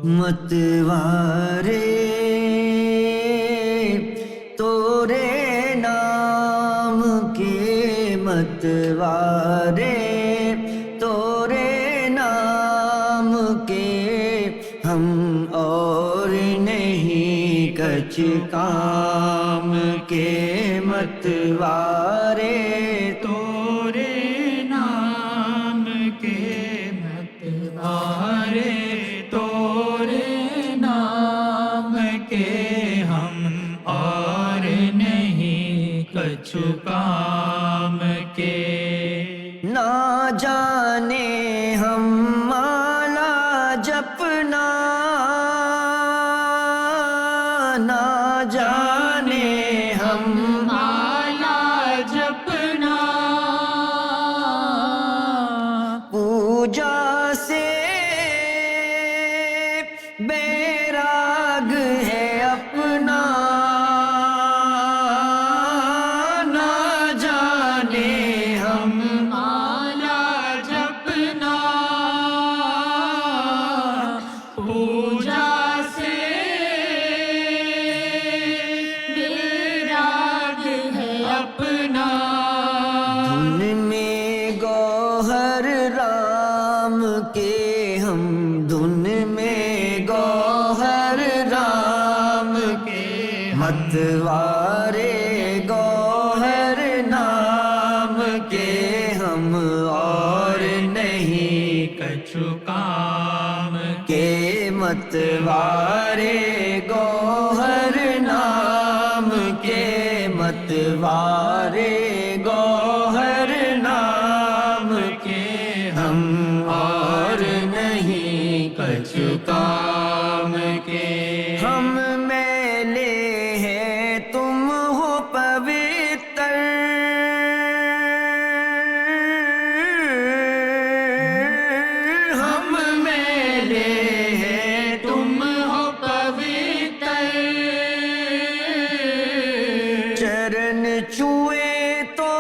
متوارے تورے نام کے متوارے تورے نام کے ہم اور نہیں کچھ کام کے متوارے تورے نام کے متوارے تورے نام کے ہم اور نہیں کچھ کام کے نہ جانے ہم مالا جپنا نہ جانے ہم مالا جپنا پوجا سے بیراگ ہے اپنا نہ جانے ہم مالا جپنا پوجا سے بیراگ ہے اپنا دھن میں گوہر رام کے ہم دھن میں گوہر رام کے متوارے گوہر نام کے ہم اور نہیں کچھ کام کے متوارے گوہر نام کے متوارے گوہر نام کے ہم اور نہیں کچھ کام کے ہم میلے ہیں تم ہو پوتر ہم میلے ہیں تم ہو پوتر چرن چوئے تو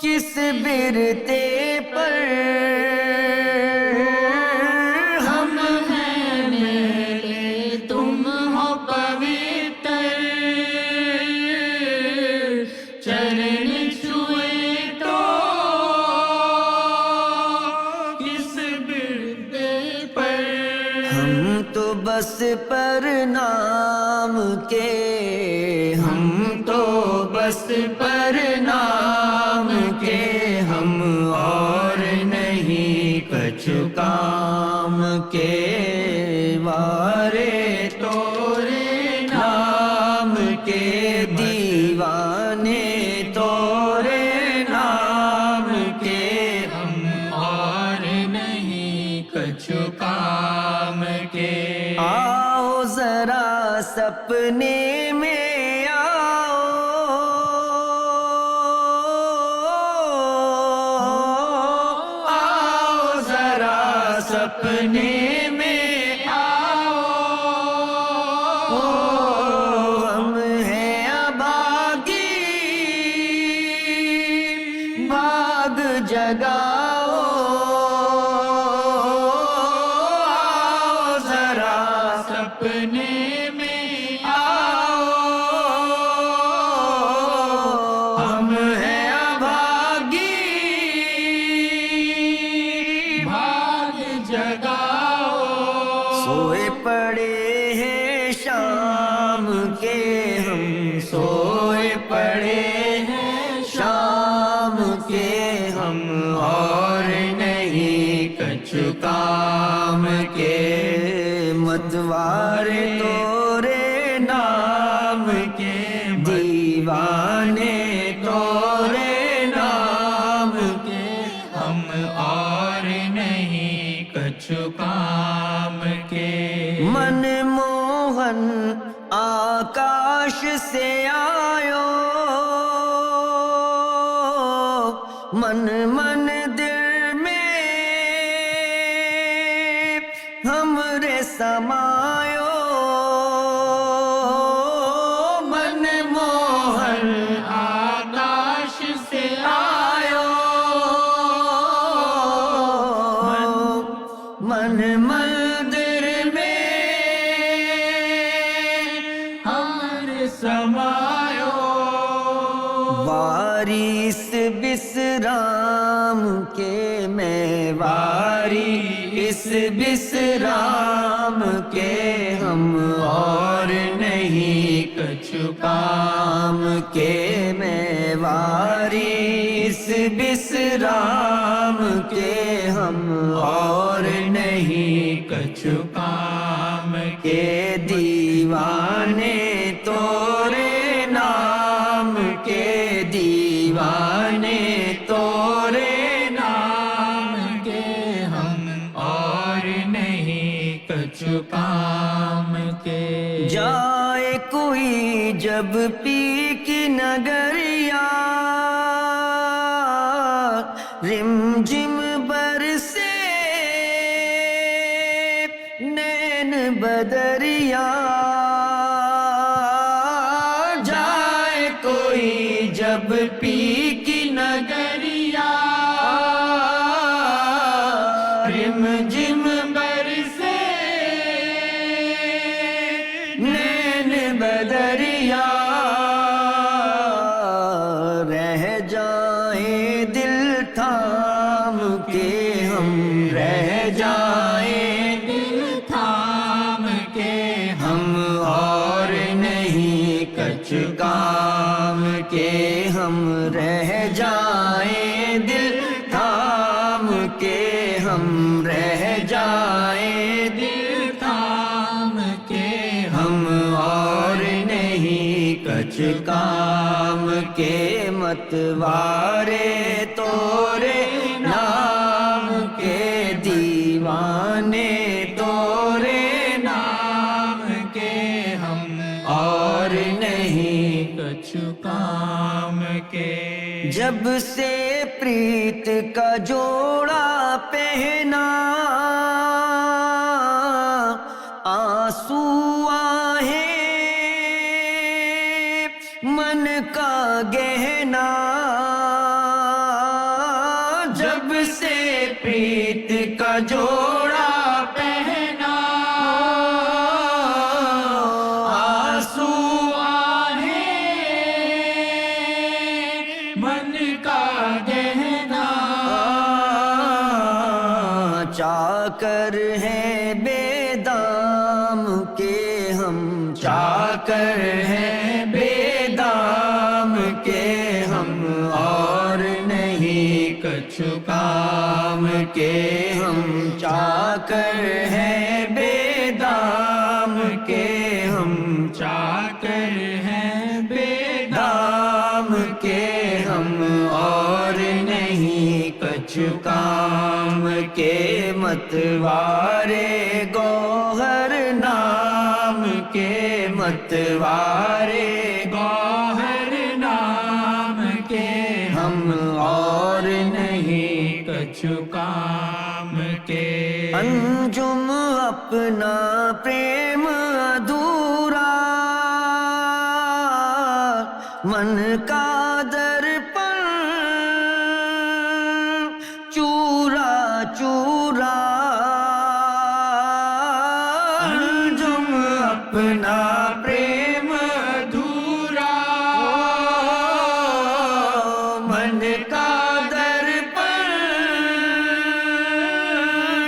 کس برتے پر ہم ہیں میلے تم ہو پوتر چرن چھوئے تو کس برتے پر ہم تو بس پر نام کے ہم تو بس پر نام کے ہم اور نہیں کچھ کام کے وارے تورے نام کے دیوانے تورے نام کے ہم اور نہیں کچھ کام کے آؤ ذرا سپنے میں آؤ آؤ ذرا سپنے میں آؤ ہم ہیں اباگی باغ جگاؤ آؤ ذرا سپنے میں آؤ ہم ہیں اباگی بھاگ جگاؤ سوئے پڑے ہیں شام کے ہم سوئے پڑے ہیں شام کے ہم اور نہیں کچھ کام کے متوارے تورے نام کے دیوانے تورے نام کے ہم اور نہیں کچھ کام کے من موہن آکاش سے آیو من من دل میں ہمرے سمایو من موہن آکاش سے آیو من مندر میں ہمارے سمایو واریس بسرام کے میں واری اس بسرام کے ہم اور نہیں کچھ کام کے میں واری اس بسرام کے ہم اور نہیں کچھ کام کے دیوانے تورے نام کے دیوانے تورے نام کے ہم اور نہیں کچھ کام کے جائے کوئی جب پی کی نگریا رم جم برسے نین بدریا جائے کوئی جب پی کی نگریا رم جم برسے نین بدریا رہ جائیں دل تھام کے ہم رہ جائیں دل تھام کے ہم اور نہیں کچھ کام کے ہم رہ جائیں دل تھام کے ہم رہ جائیں دل تھام کے ہم اور نہیں کچھ کام کے متوارے تورے نام کے دیوانے تورے نام کے ہم اور نہیں کچھ کام کے جب سے پریت کا جوڑا پہنا آنسو آہیں من کا گہنا جب سے پریت کا جوڑا پہنا آنسو من کا گہنا چاکر ہیں بے دام کے ہم چاکر ہیں بے دام کے ہم اور نہیں کچھ کام کے ہم چاکر ہیں بے دام کے ہم چاکر ہیں بے دام کے ہم اور نہیں کچھ کام کے متوارے گوہر نام کے متوارے گوہر نام کے ہم اور نہیں کچھ کام کے انجم اپنا پریم ادھورا من کا درپن چورا چورا انجم اپنا پریم ادھورا من کا درپن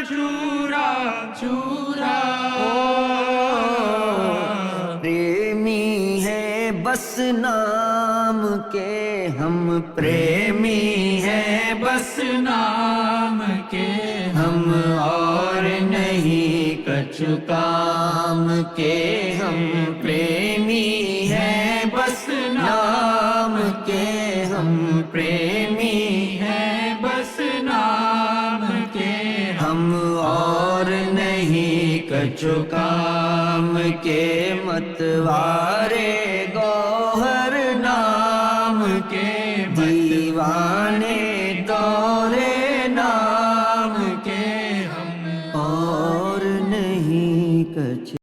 چورا چورا پریمی ہے بس نام کے ہم پریمی ہیں بس نام کے ہم اور نہیں کچھ کام کے ہم پریمی ہیں بس نام کے ہم پریمی ہیں بس نام کے ہم اور نہیں کچھ کام کے متوارے